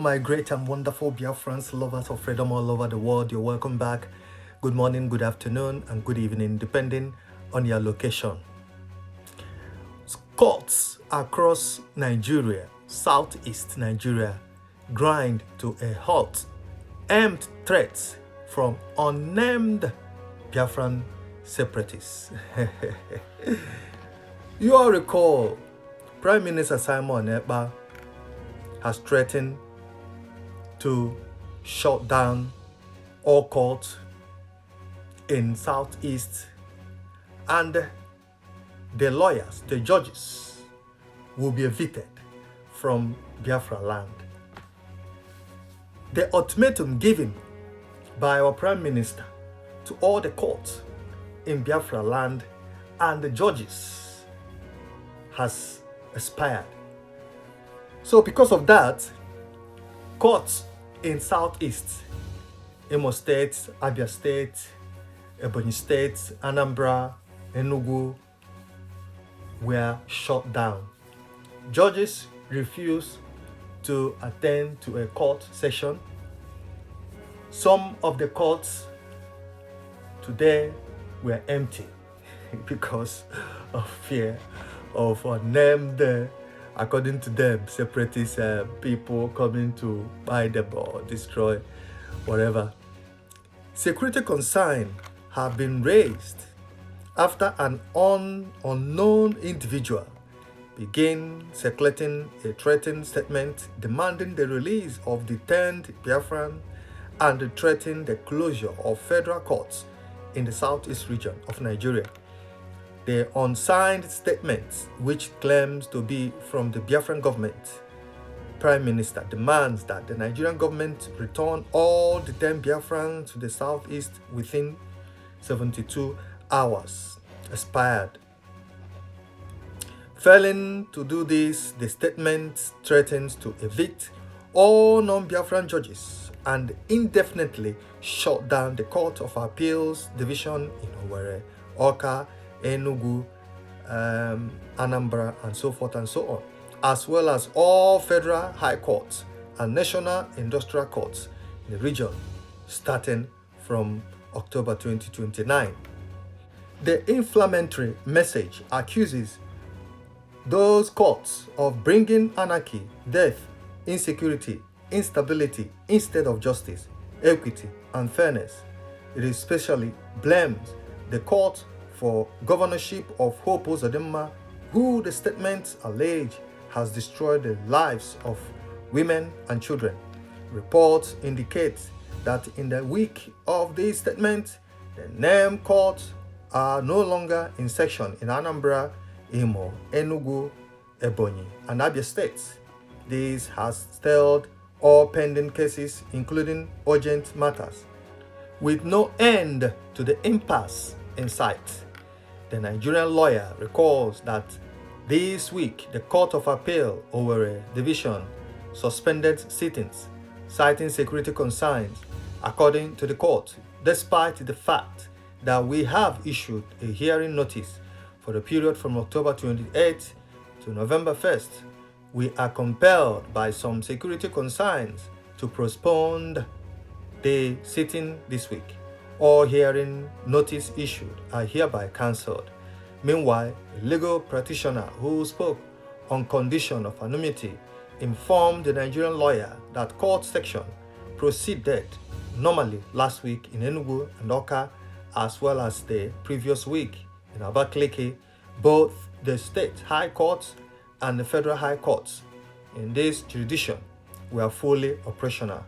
my great and wonderful Biafrans, lovers of freedom all over the world. You're welcome back. Good morning, good afternoon, and good evening, depending on your location. Courts across Nigeria, southeast Nigeria, grind to a halt amid threats from unnamed Biafran separatists. You all recall, Prime Minister Simon Ekpa has threatened to shut down all courts in southeast, and the lawyers, the judges, will be evicted from Biafraland. The ultimatum given by our Prime Minister to all the courts in Biafraland and the judges has expired. So because of that, courts in southeast, Imo State, Abia State, Ebonyi State, Anambra, Enugu were shut down. Judges refused to attend to a court session. Some of the courts today were empty because of fear of unnamed, according to them, separatist people coming to buy them or destroy whatever. Security concerns have been raised after an unknown individual began circulating a threatening statement demanding the release of detained Biafran and threatening the closure of federal courts in the southeast region of Nigeria. The unsigned statement, which claims to be from the Biafran government, Prime Minister demands that the Nigerian government return all detained Biafrans to the southeast within 72 hours, expired. Failing to do this, the statement threatens to evict all non-Biafran judges and indefinitely shut down the Court of Appeals Division in Owerri, Awka, Enugu, Anambra, and so forth and so on, as well as all federal high courts and national industrial courts in the region, starting from October 2029. The inflammatory message accuses those courts of bringing anarchy, death, insecurity, instability instead of justice, equity, and fairness. It especially blames the court for governorship of Hope Uzodimma, who the statements allege has destroyed the lives of women and children. Reports indicate that in the wake of these statements, the named courts are no longer in session in Anambra, Imo, Enugu, Ebonyi, and Abia states. This has stalled all pending cases, including urgent matters, with no end to the impasse in sight. The Nigerian lawyer recalls that this week the Court of Appeal Owerri Division suspended sittings, citing security concerns. According to the court, despite the fact that we have issued a hearing notice for the period from October 28th to November 1st, we are compelled by some security concerns to postpone the sitting this week. All hearing notice issued are hereby cancelled. Meanwhile, a legal practitioner who spoke on condition of anonymity informed the Nigerian lawyer that court section proceeded normally last week in Enugu and Awka, as well as the previous week in Abakaliki. Both the state high courts and the federal high courts in this jurisdiction were fully operational.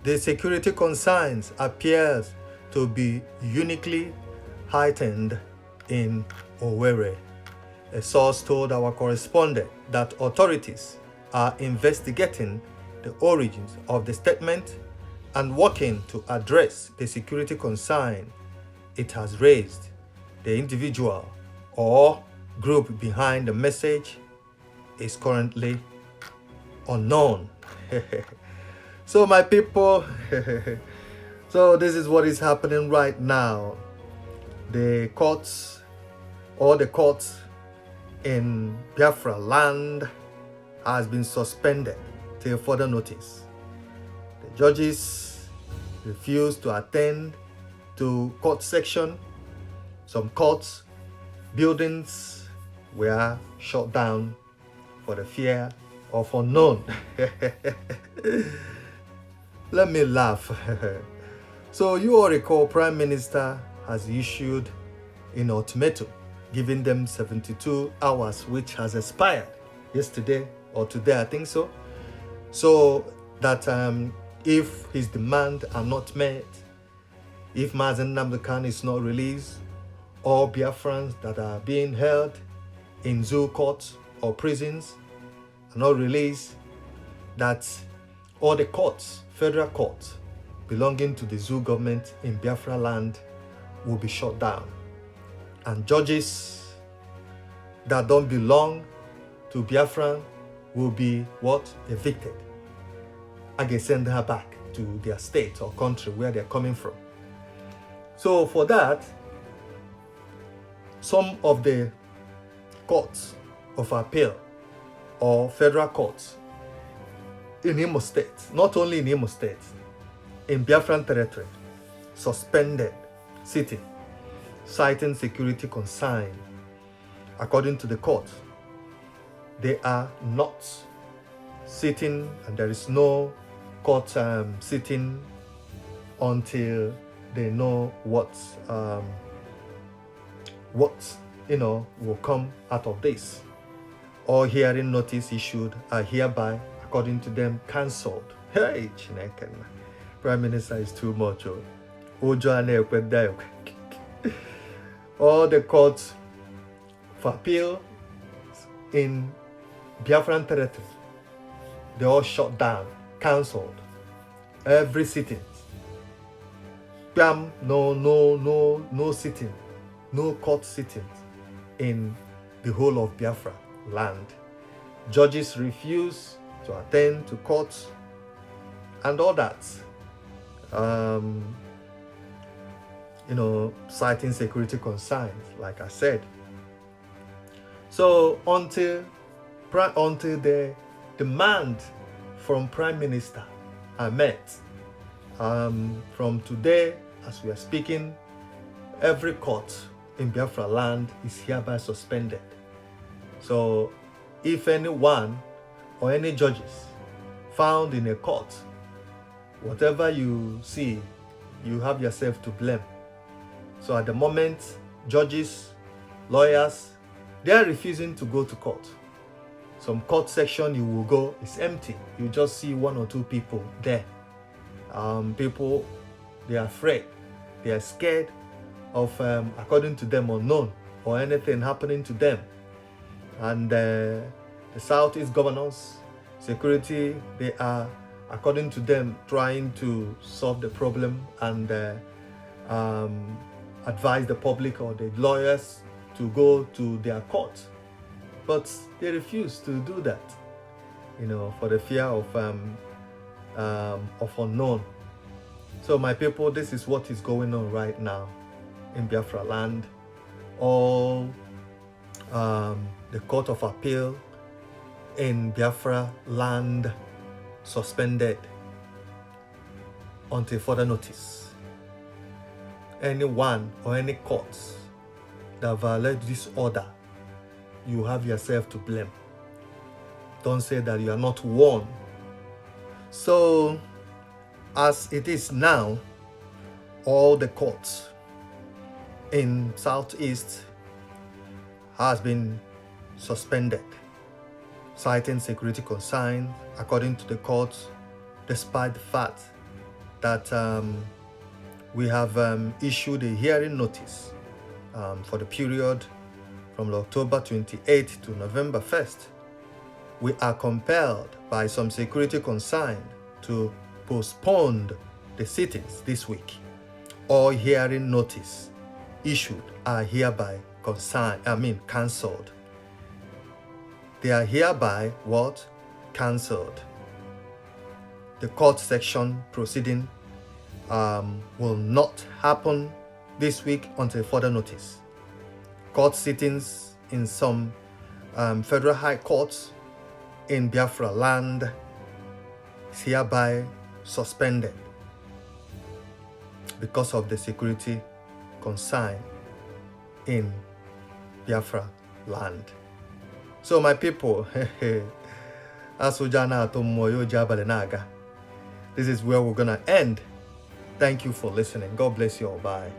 The security concerns appears to be uniquely heightened in Owerri. A source told our correspondent that authorities are investigating the origins of the statement and working to address the security concern it has raised. The individual or group behind the message is currently unknown. So my people, so this is what is happening right now. The courts, all the courts in Biafraland has been suspended till further notice. Judges refused to attend to court section. Some courts, buildings were shut down for the fear of unknown. Let me laugh. So you all recall Prime Minister has issued an ultimatum giving them 72 hours, which has expired yesterday or today, I think so. So that if his demands are not met, if Mazen Nnamdi Kanu is not released, all Biafrans that are being held in zoo courts or prisons are not released, that all the courts, federal courts belonging to the zoo government in Biafraland will be shut down. And judges that don't belong to Biafran will be what? Evicted. And they send her back to their state or country where they're coming from. So for that, some of the courts of appeal or federal courts in Imo State, not only in Imo State, in Biafran territory, suspended sitting, citing security concern. According to the court, they are not sitting, and there is no court sitting until they know what will come out of this. All hearing notice issued are hereby, according to them, cancelled. Hey, Chineke, Prime Minister is too much. All the courts for appeal in Biafran territory, they all shut down, cancelled. Every sitting. No sitting, no court sittings in the whole of Biafra land. Judges refuse to attend to courts and all that. Citing security concerns, like I said. So until the demand from Prime Minister are met, from today, as we are speaking, every court in Biafra land is hereby suspended. So if anyone or any judges found in a court, whatever you see, you have yourself to blame. So at the moment, judges, lawyers, they are refusing to go to court. Some court section you will go is empty. You just see one or two people there. People, they are afraid. They are scared of, according to them, unknown or anything happening to them. And the Southeast governors, security, they are, according to them, trying to solve the problem and advise the public or the lawyers to go to their court. But they refuse to do that, for the fear of unknown. So my people, this is what is going on right now in Biafra land. All the Court of Appeal in Biafra land suspended until further notice. Anyone or any courts that violate this order, you have yourself to blame. Don't say that you are not warned. So, as it is now, all the courts in Southeast has been suspended, citing security concerns, according to the courts, despite the fact that we have issued a hearing notice for the period from October 28th to November 1st. We are compelled by some security concern to postpone the sittings this week. All hearing notice issued are hereby cancelled. They are hereby what? Cancelled. The court section proceeding will not happen this week until further notice. Court sittings in some federal high courts in Biafra land is hereby suspended because of the security concern in Biafra land. So my people, this is where we're gonna end. Thank you for listening. God bless you all. Bye.